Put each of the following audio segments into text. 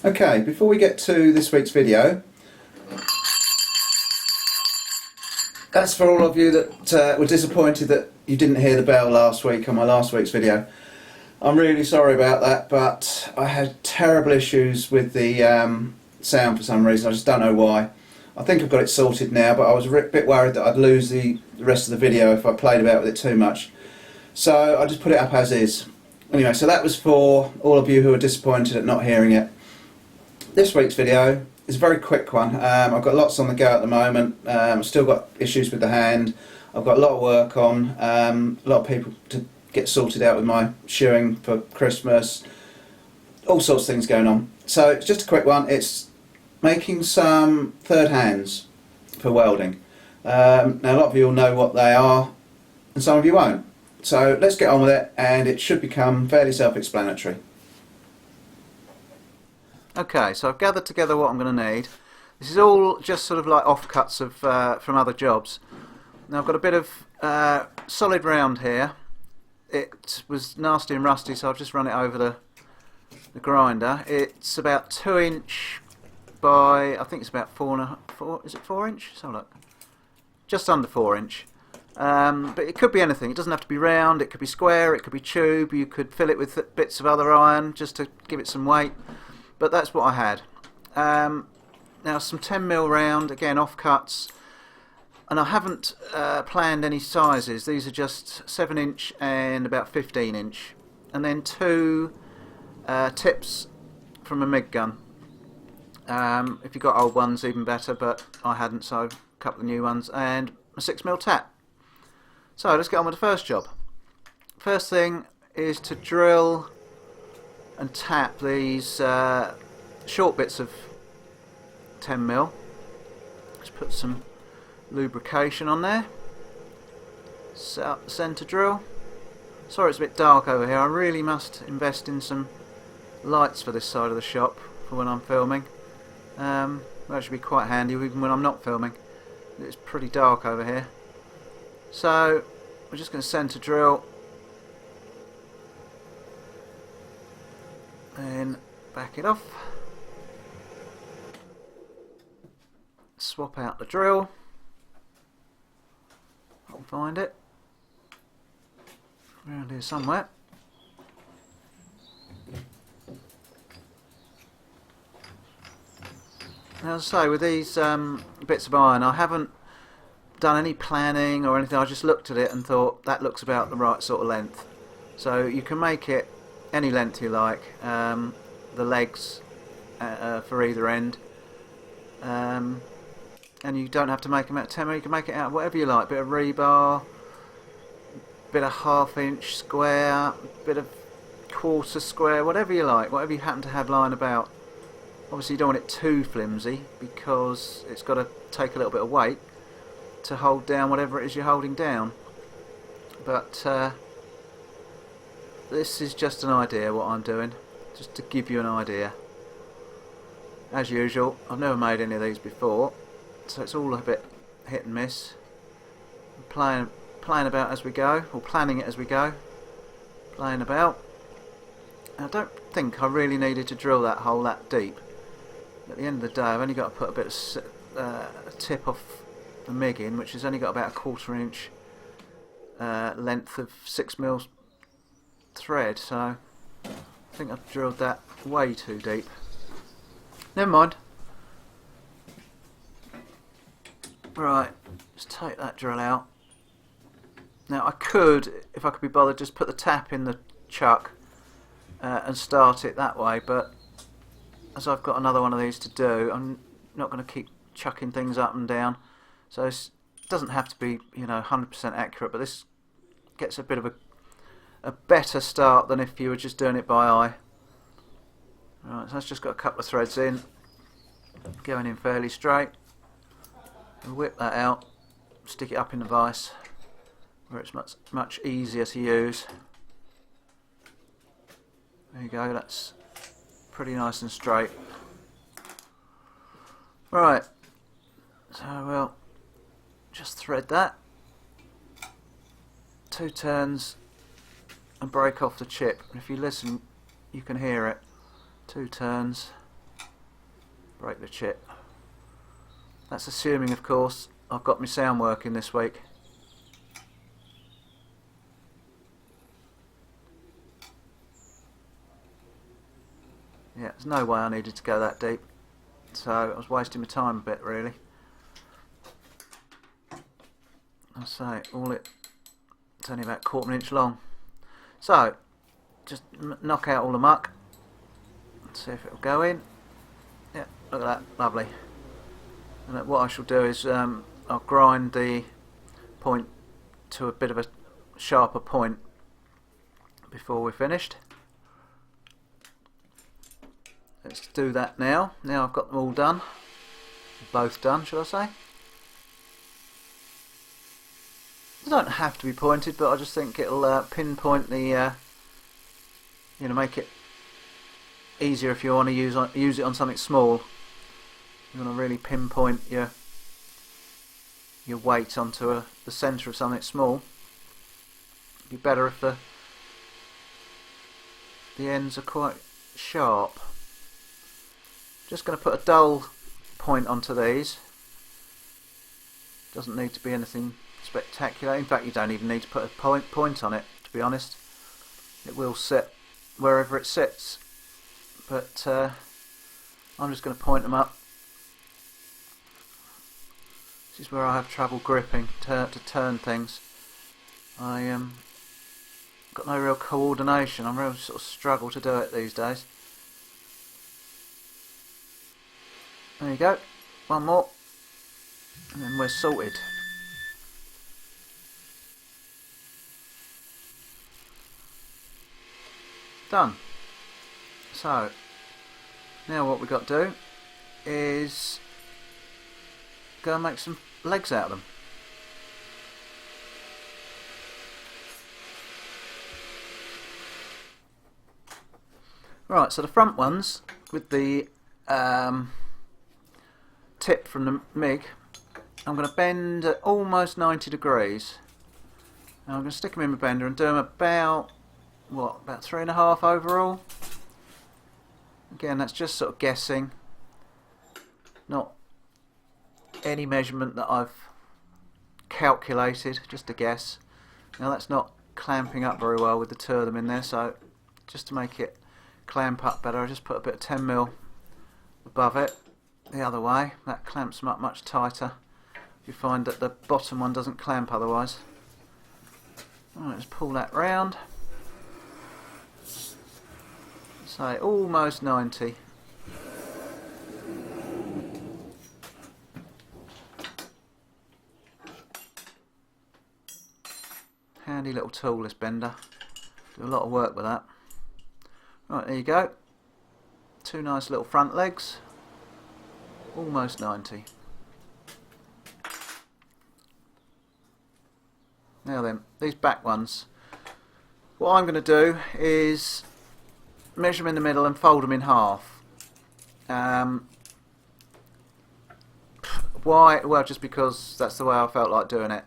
Okay, before we get to this week's video, that's for all of you that were disappointed that you didn't hear the bell last week on my last week's video. I'm really sorry about that, but I had terrible issues with the sound for some reason. I just don't know why. I think I've got it sorted now, but I was a bit worried that I'd lose the rest of the video if I played about with it too much. So I just put it up as is. Anyway, so that was for all of you who are disappointed at not hearing it. This week's video is a very quick one. I've got lots on the go at the moment. I've still got issues with the hand. I've got a lot of work on. A lot of people to get sorted out with my shoeing for Christmas. All sorts of things going on. So it's just a quick one. It's making some third hands for welding. Now a lot of you will know what they are and some of you won't. So let's get on with it, and it should become fairly self-explanatory. Okay, so I've gathered together what I'm going to need. This is all just sort of like offcuts of from other jobs. Now I've got a bit of solid round here. It was nasty and rusty, so I've just run it over the grinder. It's about 2 inch by, I think it's about 4 is it 4 inch? So look, just under 4 inch. But it could be anything. It doesn't have to be round. It could be square. It could be tube. You could fill it with bits of other iron just to give it some weight. But that's what I had. Now some 10mm round, again offcuts, and I haven't planned any sizes. These are just 7 inch and about 15 inch, and then 2 tips from a MIG gun. If you've got old ones, even better, but I hadn't, so a couple of new ones, and a 6mm tap. So let's get on with the first job. First thing is to drill and tap these short bits of 10mm. Let's put some lubrication on there. Set up the centre drill. Sorry it's a bit dark over here. I really must invest in some lights for this side of the shop for when I'm filming. Will actually be quite handy even when I'm not filming. It's pretty dark over here. So we're just going to centre drill and back it off. Swap out the drill. I'll find it around here somewhere. Now, as I say, with these bits of iron, I haven't done any planning or anything. I just looked at it and thought that looks about the right sort of length. So you can make it any length you like. The legs for either end, and you don't have to make them out of 10mm. You can make it out of whatever you like. Bit of rebar, bit of 1/2 inch square, bit of 1/4 square, whatever you like, whatever you happen to have lying about. Obviously you don't want it too flimsy because it's got to take a little bit of weight to hold down whatever it is you're holding down. But this is just an idea what I'm doing, just to give you an idea. As usual, I've never made any of these before, so it's all a bit hit and miss. I'm playing about as we go, or planning it as we go. Playing about. I don't think I really needed to drill that hole that deep. At the end of the day, I've only got to put a bit of a tip off the MIG in, which has only got about a 1/4 inch length of 6mm thread, so I think I've drilled that way too deep. Never mind. Right, let's take that drill out. Now I could, if I could be bothered, just put the tap in the chuck and start it that way, but as I've got another one of these to do, I'm not going to keep chucking things up and down. So it doesn't have to be, 100% accurate, but this gets a bit of a better start than if you were just doing it by eye. Right, so that's just got a couple of threads in, going in fairly straight. We'll whip that out, stick it up in the vise where it's much easier to use. There you go, that's pretty nice and straight. Right, so we'll just thread that, 2 turns and break off the chip. And if you listen you can hear it. 2 turns Break the chip. That's assuming, of course, I've got my sound working this week. Yeah, there's no way I needed to go that deep, so I was wasting my time a bit, really. I say, it's only about 1/4 inch long. So, just knock out all the muck. Let's see if it'll go in. Yeah, look at that, lovely. And what I shall do is I'll grind the point to a bit of a sharper point before we're finished. Let's do that now. Now I've got them all done. Both done, shall I say. They don't have to be pointed, but I just think it'll pinpoint the, make it easier if you want to use it on something small. You want to really pinpoint your weight onto the centre of something small. It'd be better if the ends are quite sharp. Just going to put a dull point onto these. Doesn't need to be anything spectacular. In fact, you don't even need to put a point on it, to be honest. It will sit wherever it sits. But I'm just going to point them up. This is where I have trouble gripping to turn things. I got no real coordination. I really sort of struggle to do it these days. There you go. One more, and then we're sorted. Done. So now what we've got to do is go and make some legs out of them. Right, so the front ones with the tip from the MIG, I'm going to bend at almost 90 degrees. Now I'm going to stick them in my bender and do them about 3.5 overall. Again, that's just sort of guessing, not any measurement that I've calculated, just a guess. Now that's not clamping up very well with the two of them in there, so just to make it clamp up better, I just put a bit of 10mm above it the other way. That clamps them up much tighter. You find that the bottom one doesn't clamp otherwise. Alright, let's pull that round. Say almost 90. Handy little tool, this bender. Do a lot of work with that. Right, there you go. Two nice little front legs. Almost 90. Now then, these back ones. What I'm going to do is measure them in the middle and fold them in half. Why? Well, just because that's the way I felt like doing it.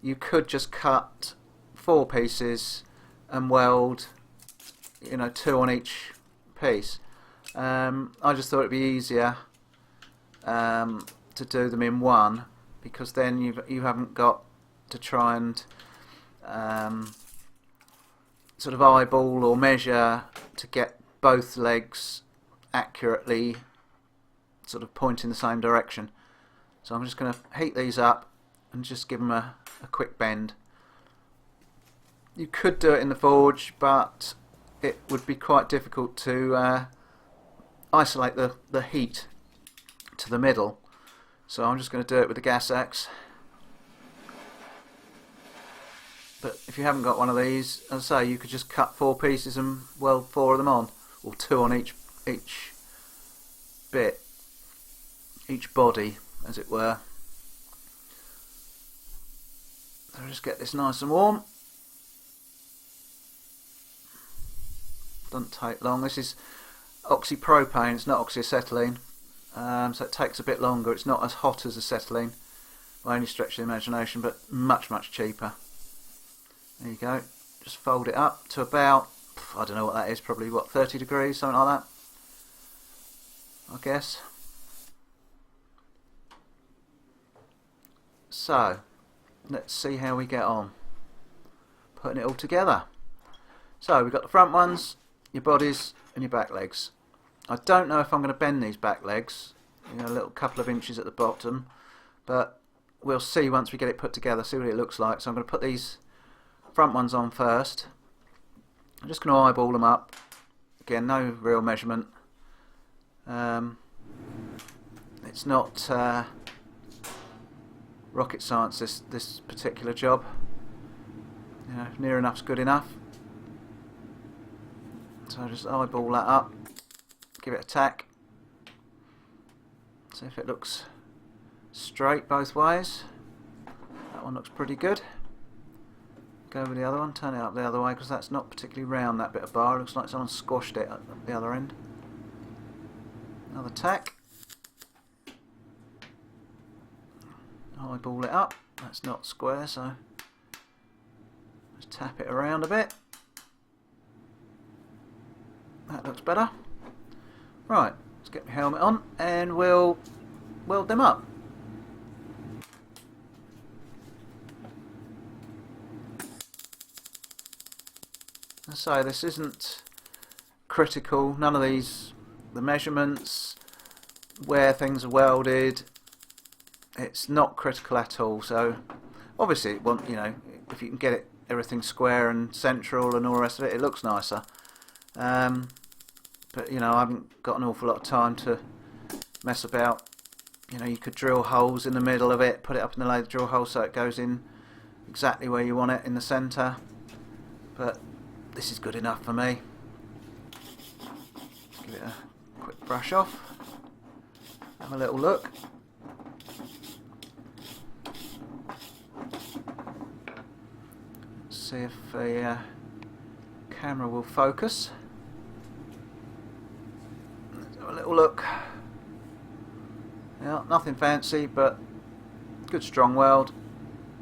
You could just cut 4 pieces and weld, 2 on each piece. I just thought it'd be easier to do them in one, because then you haven't got to try and sort of eyeball or measure to get both legs accurately sort of pointing the same direction. So I'm just going to heat these up and just give them a quick bend. You could do it in the forge, but it would be quite difficult to isolate the heat to the middle. So I'm just going to do it with the gas axe. But if you haven't got one of these, as I say, you could just cut 4 pieces and weld 4 of them on, or 2 on each bit, each body, as it were. So just get this nice and warm. Doesn't take long. This is oxypropane, it's not oxyacetylene, so it takes a bit longer. It's not as hot as acetylene by any stretch of the imagination, but much cheaper. There you go. Just fold it up to about, I don't know what that is, probably 30 degrees, something like that, I guess. So let's see how we get on putting it all together. So we've got the front ones, your bodies and your back legs. I don't know if I'm going to bend these back legs, you know, a little couple of inches at the bottom, but we'll see once we get it put together, see what it looks like. So I'm going to put these front ones on first. I'm just going to eyeball them up. Again, no real measurement. It's not rocket science, this particular job. You know, near enough's good enough. So I just eyeball that up, give it a tack, see if it looks straight both ways. That one looks pretty good. Go with the other one, turn it up the other way because that's not particularly round, that bit of bar. It looks like someone squashed it at the other end. Another tack. Eyeball it up. That's not square, so just tap it around a bit. That looks better. Right, let's get my helmet on and we'll weld them up. So this isn't critical, none of these, the measurements, where things are welded, it's not critical at all. So obviously it won't, you know, if you can get it everything square and central and all the rest of it, it looks nicer. But you know, I haven't got an awful lot of time to mess about. You know, you could drill holes in the middle of it, put it up in the lathe drill hole so it goes in exactly where you want it in the centre, but this is good enough for me. Give it a quick brush off, have a little look. Let's see if the camera will focus. Let's have a little look. Yeah, nothing fancy, but good strong weld.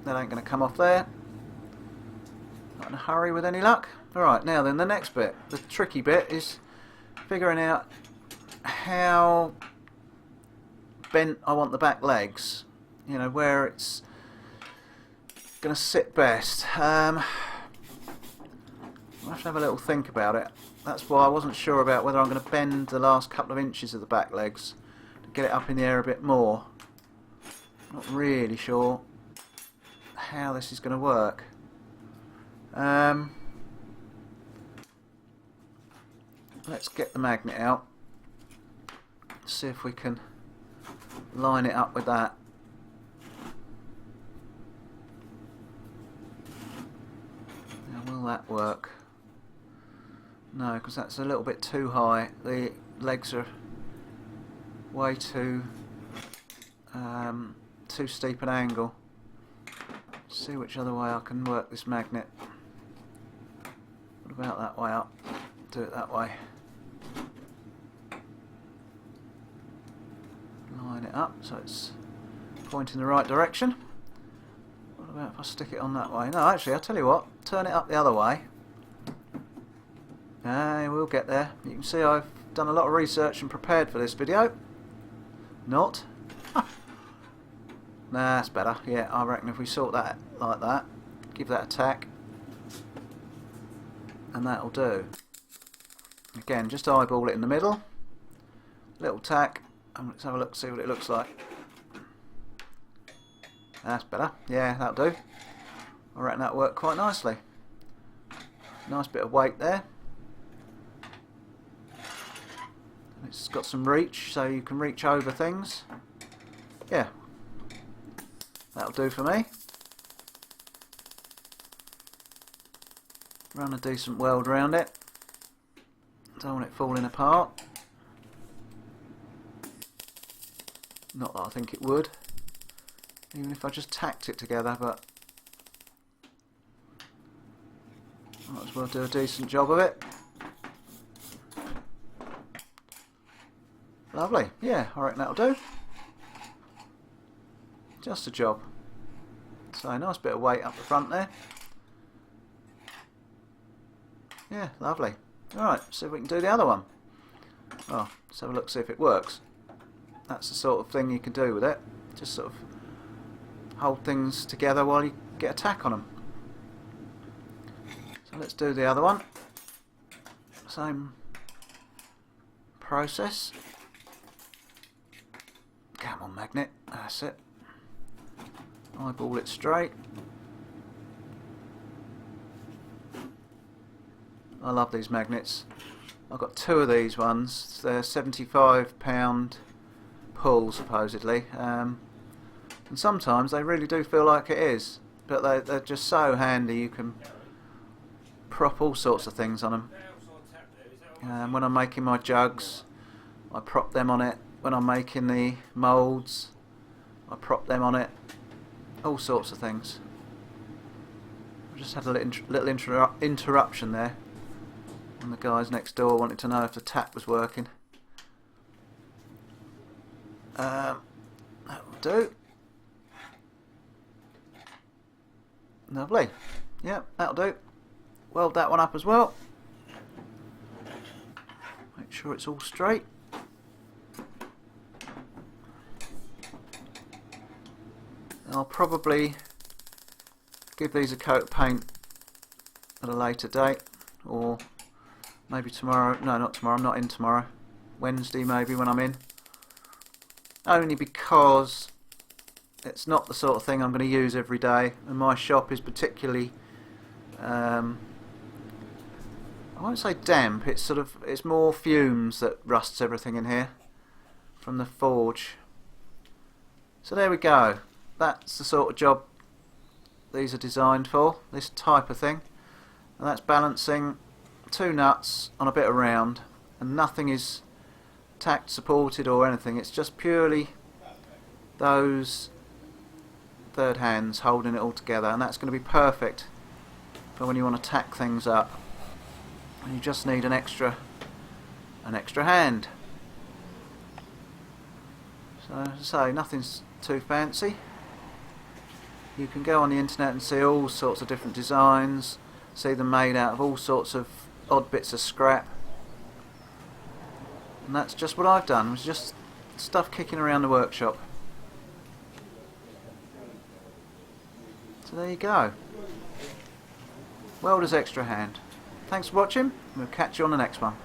That ain't going to come off there. Not in a hurry with any luck. Alright, now then, the next bit, the tricky bit, is figuring out how bent I want the back legs. You know, where it's going to sit best. I'll have to have a little think about it. That's why I wasn't sure about whether I'm going to bend the last couple of inches of the back legs to get it up in the air a bit more. Not really sure how this is going to work. Let's get the magnet out, see if we can line it up with that. Now, will that work? No, because that's a little bit too high. The legs are way too steep an angle. See which other way I can work this magnet. What about that way up? Do it that way. Line it up so it's pointing the right direction. What about if I stick it on that way? No, actually, I'll tell you what, turn it up the other way. We'll get there. You can see I've done a lot of research and prepared for this video. Not. Nah, that's better. Yeah, I reckon if we sort that like that, give that a tack, and that'll do. Again, just eyeball it in the middle, little tack, and let's have a look, see what it looks like. That's better. Yeah, that'll do. I reckon that'll work quite nicely. Nice bit of weight there. It's got some reach, so you can reach over things. Yeah, that'll do for me. Run a decent weld around it. Don't want it falling apart. Not that I think it would, even if I just tacked it together, but might as well do a decent job of it. Lovely. Yeah, I reckon that'll do. Just a job. So, nice bit of weight up the front there. Yeah, lovely. Alright, see if we can do the other one. Oh, let's have a look, see if it works. That's the sort of thing you can do with it. Just sort of hold things together while you get a tack on them. So let's do the other one. Same process. Come on, magnet. That's it. Eyeball it straight. I love these magnets. I've got 2 of these ones. They're £75 pull, supposedly. And sometimes they really do feel like it is. But they're just so handy. You can prop all sorts of things on them. When I'm making my jugs, I prop them on it. When I'm making the moulds, I prop them on it. All sorts of things. I just had a little interruption there. And the guys next door wanted to know if the tap was working. That will do. Lovely. Yep, that'll do. Weld that one up as well. Make sure it's all straight. I'll probably give these a coat of paint at a later date, or maybe tomorrow. No, not tomorrow. I'm not in tomorrow. Wednesday maybe when I'm in. Only because it's not the sort of thing I'm going to use every day, and my shop is particularly I won't say damp. It's more fumes that rusts everything in here from the forge. So there we go. That's the sort of job these are designed for, this type of thing. And that's balancing 2 nuts on a bit of round, and nothing is tacked, supported or anything. It's just purely those third hands holding it all together, and that's going to be perfect for when you want to tack things up. And you just need an extra hand. So as I say, nothing's too fancy. You can go on the internet and see all sorts of different designs, see them made out of all sorts of odd bits of scrap. And that's just what I've done. It was just stuff kicking around the workshop. So there you go. Welder's extra hand. Thanks for watching. We'll catch you on the next one.